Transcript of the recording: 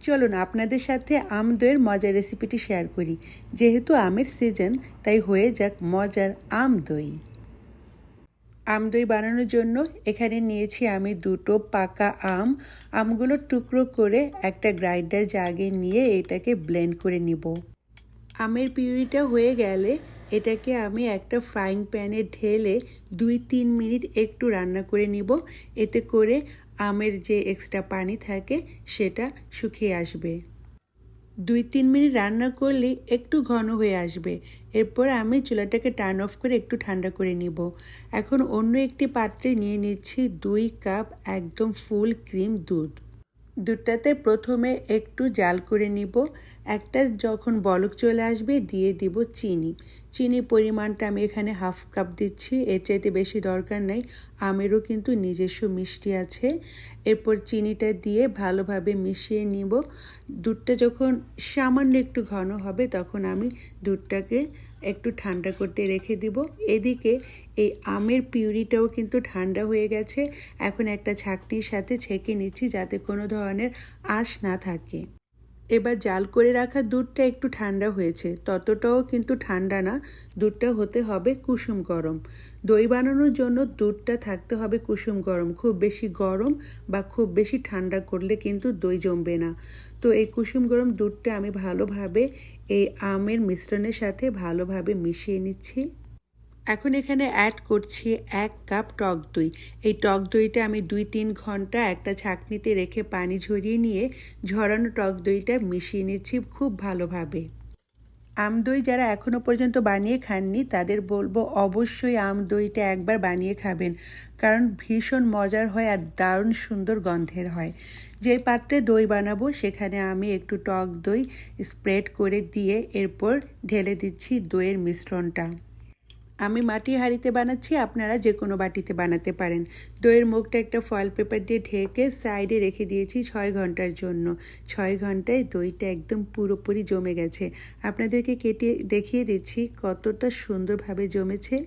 চলুন আপনাদের সাথে আম দইয়ের মজার রেসিপিটি শেয়ার করি। যেহেতু আমের সিজন, তাই হয়ে যাক মজার আম দই। আম দই বানানোর জন্য এখানে নিয়েছি আমি 2টো পাকা আম। আমগুলো টুকরো করে একটা গ্রাইন্ডার জাগে নিয়ে এটাকে ব্লেন্ড করে নিব। আমের পিউরিটা হয়ে গেলে এটাকে আমি একটা ফ্রাইং প্যানে ঢেলে 2-3 মিনিট একটু রান্না করে নিব। এতে করে আমের যে এক্সট্রা পানি থাকে সেটা শুকিয়ে আসবে। 2-3 মিনিট রান্না করলে একটু ঘন হয়ে আসবে। এরপর আমি চুলাটাকে টার্ন অফ করে একটু ঠান্ডা করে নিব। এখন অন্য একটি পাত্রে নিয়ে নিচ্ছি 2 কাপ একদম ফুল ক্রিম দুধ। দুধটাতে প্রথমে একটু জাল করে নিব। একটা যখন বলক চলে আসবে দিয়ে দিব চিনি। চিনির পরিমাণটা আমি এখানে 1/2 কাপ দিচ্ছি, এর চাইতে বেশি দরকার নেই। আমেরও কিন্তু নিজস্ব মিষ্টি আছে। এরপর চিনিটা দিয়ে ভালোভাবে মিশিয়ে নিব। দুধটা যখন সামান্য একটু ঘন হবে তখন আমি দুধটাকে একটু ঠান্ডা করতে রেখে দিব। এদিকে এই আমের পিউরিটাও কিন্তু ঠান্ডা হয়ে গেছে। এখন একটা ছাঁকনির সাথে ছেঁকে নিচ্ছি যাতে কোনো ধরনের আঁশ না থাকে। এবার জাল করে রাখা দুধটা একটু ঠান্ডা হয়েছে, ততটাও কিন্তু ঠান্ডা না, দুধটা হতে হবে কুসুম গরম। দই বানানোর জন্য দুধটা থাকতে হবে কুসুম গরম। খুব বেশি গরম বা খুব বেশি ঠান্ডা করলে কিন্তু দই জমবে না। তো এই কুসুম গরম দুধটা আমি ভালোভাবে এই আমের মিশ্রণের সাথে ভালোভাবে মিশিয়ে নিচ্ছি। এখন এখানে অ্যাড করছি 1 কাপ টক দই। এই টক দইটা আমি 2-3 ঘন্টা একটা ছাঁকনিতে রেখে পানি ঝরিয়ে নিয়ে ঝরানো টক দইটা মিশিয়ে নিচ্ছি খুব ভালোভাবে। আম দই যারা এখনও পর্যন্ত বানিয়ে খাননি তাদের বলবো অবশ্যই আম দইটা একবার বানিয়ে খাবেন, কারণ ভীষণ মজার হয় আর দারুণ সুন্দর গন্ধের হয়। যে পাত্রে দই বানাবো সেখানে আমি একটু টক দই স্প্রেড করে দিয়ে এরপর ঢেলে দিচ্ছি দইয়ের মিশ্রণটা। আমি মাটির হাঁড়িতে বানাচ্ছি, আপনারা যে কোনো বাটিতে বানাতে পারেন। দইয়ের মুখটা একটা ফয়েল পেপার দিয়ে ঢেকে সাইডে রেখে দিয়েছি 6 ঘন্টার জন্য। 6 ঘন্টায় দইটা একদম পুরোপুরি জমে গেছে। আপনাদেরকে কেটে দেখিয়ে দিচ্ছি কতটা সুন্দরভাবে জমেছে।